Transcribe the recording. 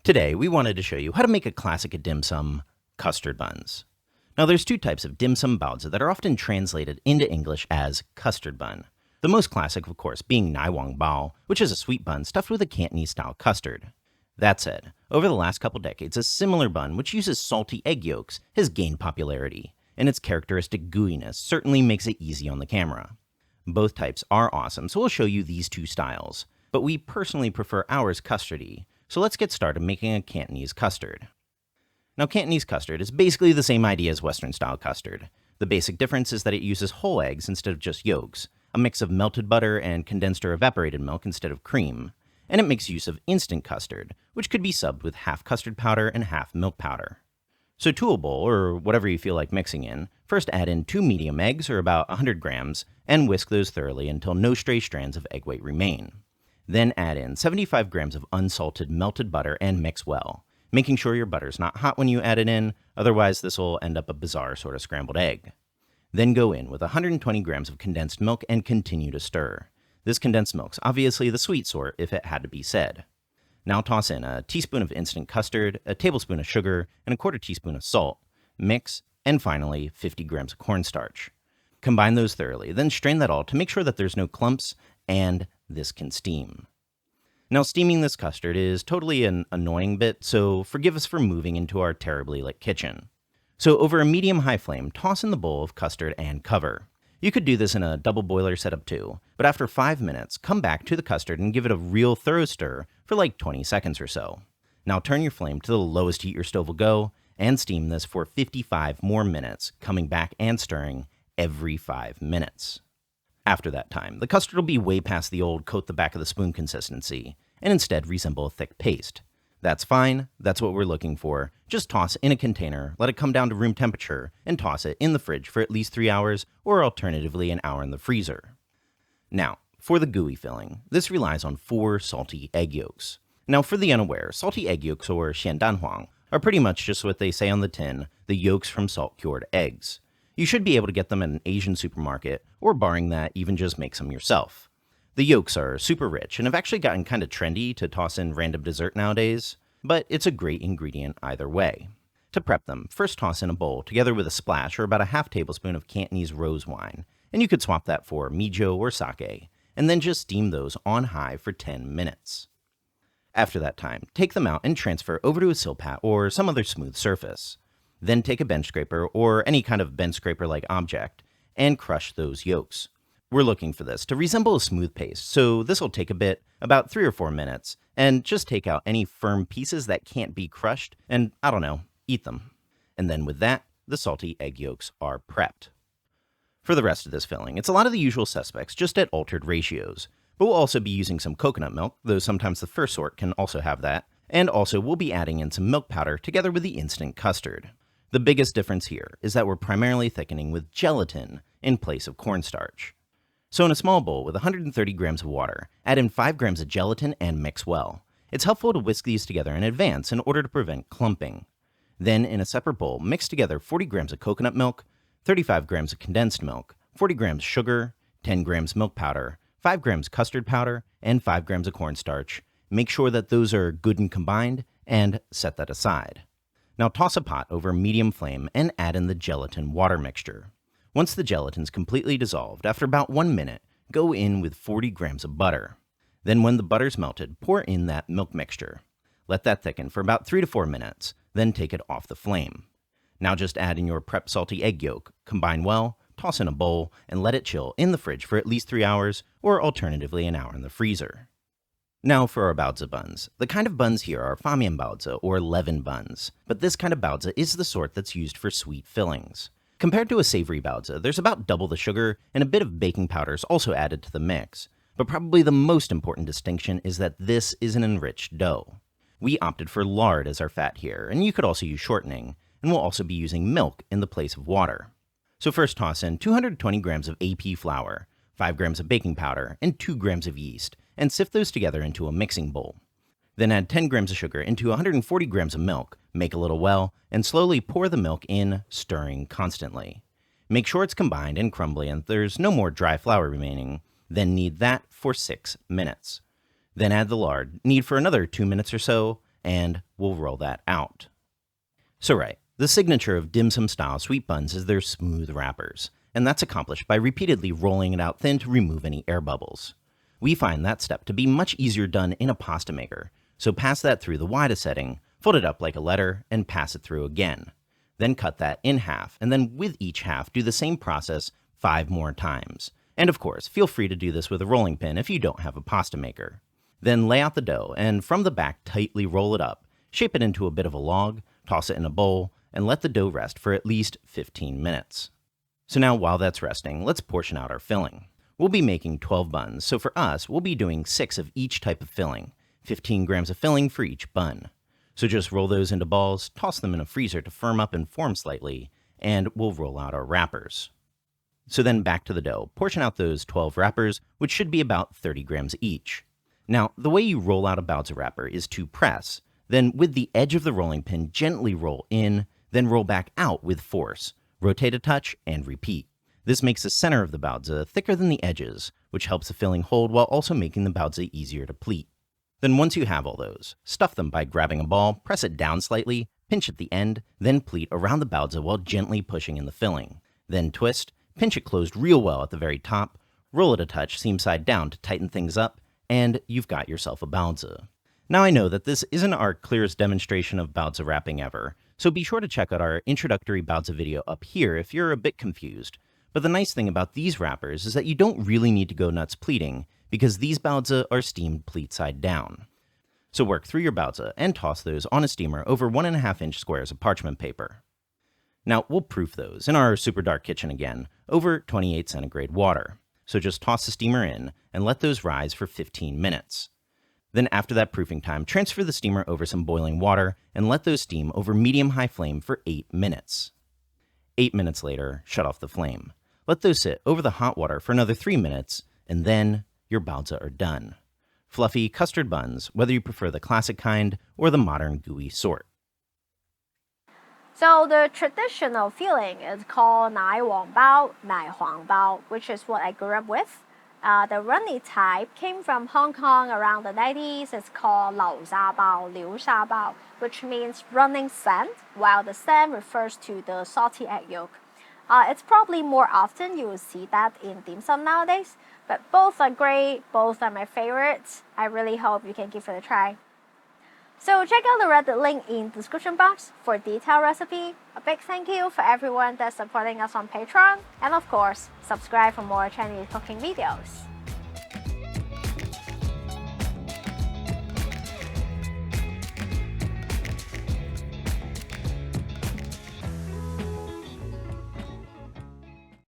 Today, we wanted to show you how to make a classic at dim sum, custard buns. Now, there's two types of dim sum baozi that are often translated into English as custard bun. The most classic, of course, being Nai Huang Bao, which is a sweet bun stuffed with a Cantonese-style custard. That said, over the last couple decades, a similar bun, which uses salty egg yolks, has gained popularity, and its characteristic gooiness certainly makes it easy on the camera. Both types are awesome, so we'll show you these two styles, but we personally prefer ours custardy, so let's get started making a Cantonese custard. Now, Cantonese custard is basically the same idea as Western-style custard. The basic difference is that it uses whole eggs instead of just yolks, a mix of melted butter and condensed or evaporated milk instead of cream, and it makes use of instant custard, which could be subbed with half custard powder and half milk powder. So to a bowl, or whatever you feel like mixing in, first add in 2 medium eggs, or about 100 grams, and whisk those thoroughly until no stray strands of egg white remain. Then add in 75 grams of unsalted melted butter and mix well, making sure your butter's not hot when you add it in, otherwise this will end up a bizarre sort of scrambled egg. Then go in with 120 grams of condensed milk and continue to stir. This condensed milk's obviously the sweet sort if it had to be said. Now toss in a teaspoon of instant custard, a tablespoon of sugar, and a quarter teaspoon of salt. Mix, and finally 50 grams of cornstarch. Combine those thoroughly, then strain that all to make sure that there's no clumps, and this can steam. Now, steaming this custard is totally an annoying bit, so forgive us for moving into our terribly lit kitchen. So over a medium-high flame, toss in the bowl of custard and cover. You could do this in a double boiler setup too, but after 5 minutes, come back to the custard and give it a real thorough stir for like 20 seconds or so. Now turn your flame to the lowest heat your stove will go, and steam this for 55 more minutes, coming back and stirring every 5 minutes. After that time, the custard will be way past the old coat the back of the spoon consistency, and instead resemble a thick paste. That's fine, that's what we're looking for. Just toss in a container, let it come down to room temperature, and toss it in the fridge for at least 3 hours, or alternatively an hour in the freezer. Now, for the gooey filling, this relies on 4 salty egg yolks. Now for the unaware, salty egg yolks, or Shenzhen, are pretty much just what they say on the tin, the yolks from salt-cured eggs. You should be able to get them at an Asian supermarket, or barring that, even just make some yourself. The yolks are super rich and have actually gotten kind of trendy to toss in random dessert nowadays, but it's a great ingredient either way. To prep them, first toss in a bowl together with a splash or about a half tablespoon of Cantonese rose wine, and you could swap that for mijo or sake, and then just steam those on high for 10 minutes. After that time, take them out and transfer over to a silpat or some other smooth surface. Then take a bench scraper or any kind of bench scraper-like object and crush those yolks. We're looking for this to resemble a smooth paste, so this will take a bit, about 3 or 4 minutes, and just take out any firm pieces that can't be crushed and, I don't know, eat them. And then with that, the salty egg yolks are prepped. For the rest of this filling, it's a lot of the usual suspects, just at altered ratios. But we'll also be using some coconut milk, though sometimes the first sort can also have that, and also we'll be adding in some milk powder together with the instant custard. The biggest difference here is that we're primarily thickening with gelatin in place of cornstarch. So in a small bowl with 130 grams of water, add in 5 grams of gelatin and mix well. It's helpful to whisk these together in advance in order to prevent clumping. Then in a separate bowl, mix together 40 grams of coconut milk, 35 grams of condensed milk, 40 grams sugar, 10 grams milk powder, 5 grams custard powder, and 5 grams of cornstarch. Make sure that those are good and combined, and set that aside. Now toss a pot over a medium flame and add in the gelatin water mixture. Once the gelatin's completely dissolved, after about 1 minute, go in with 40 grams of butter. Then when the butter's melted, pour in that milk mixture. Let that thicken for about 3 to 4 minutes, then take it off the flame. Now just add in your prepped salty egg yolk, combine well, toss in a bowl, and let it chill in the fridge for at least 3 hours, or alternatively an hour in the freezer. Now for our baozi buns. The kind of buns here are famian baozi, or leaven buns, but this kind of baozi is the sort that's used for sweet fillings. Compared to a savory baozi, there's about double the sugar, and a bit of baking powder is also added to the mix. But probably the most important distinction is that this is an enriched dough. We opted for lard as our fat here, and you could also use shortening, and we'll also be using milk in the place of water. So first toss in 220 grams of AP flour, 5 grams of baking powder, and 2 grams of yeast, and sift those together into a mixing bowl. Then add 10 grams of sugar into 140 grams of milk, make a little well, and slowly pour the milk in, stirring constantly. Make sure it's combined and crumbly and there's no more dry flour remaining, then knead that for 6 minutes. Then add the lard, knead for another 2 minutes or so, and we'll roll that out. So right, the signature of dim sum style sweet buns is their smooth wrappers, and that's accomplished by repeatedly rolling it out thin to remove any air bubbles. We find that step to be much easier done in a pasta maker, so pass that through the widest setting, fold it up like a letter, and pass it through again. Then cut that in half, and then with each half do the same process 5 more times. And of course, feel free to do this with a rolling pin if you don't have a pasta maker. Then lay out the dough, and from the back tightly roll it up, shape it into a bit of a log, toss it in a bowl, and let the dough rest for at least 15 minutes. So now while that's resting, let's portion out our filling. We'll be making 12 buns, so for us, we'll be doing 6 of each type of filling, 15 grams of filling for each bun. So just roll those into balls, toss them in a freezer to firm up and form slightly, and we'll roll out our wrappers. So then back to the dough, portion out those 12 wrappers, which should be about 30 grams each. Now, the way you roll out a Baozi wrapper is to press, then with the edge of the rolling pin gently roll in, then roll back out with force, rotate a touch, and repeat. This makes the center of the Baozi thicker than the edges, which helps the filling hold while also making the Baozi easier to pleat. Then once you have all those, stuff them by grabbing a ball, press it down slightly, pinch at the end, then pleat around the Baozi while gently pushing in the filling. Then twist, pinch it closed real well at the very top, roll it a touch seam side down to tighten things up, and you've got yourself a Baozi. Now I know that this isn't our clearest demonstration of Baozi wrapping ever, so be sure to check out our introductory Baozi video up here if you're a bit confused. But the nice thing about these wrappers is that you don't really need to go nuts pleating, because these Baozi are steamed pleat side down. So work through your Baozi and toss those on a steamer over 1.5-inch squares of parchment paper. Now we'll proof those in our super dark kitchen again, over 28 centigrade water. So just toss the steamer in and let those rise for 15 minutes. Then after that proofing time, transfer the steamer over some boiling water and let those steam over medium-high flame for 8 minutes. 8 minutes later, shut off the flame. Let those sit over the hot water for another 3 minutes, and then your Baozi are done. Fluffy custard buns, whether you prefer the classic kind or the modern gooey sort. So the traditional filling is called Nai Huang Bao, which is what I grew up with. The runny type came from Hong Kong around the 90s. It's called Liu Sha Bao, which means running sand, while the sand refers to the salty egg yolk. It's probably more often you will see that in dim sum nowadays, but both are great, both are my favorites. I really hope you can give it a try. So check out the Reddit link in the description box for a detailed recipe. A big thank you for everyone that's supporting us on Patreon, and of course, subscribe for more Chinese cooking videos.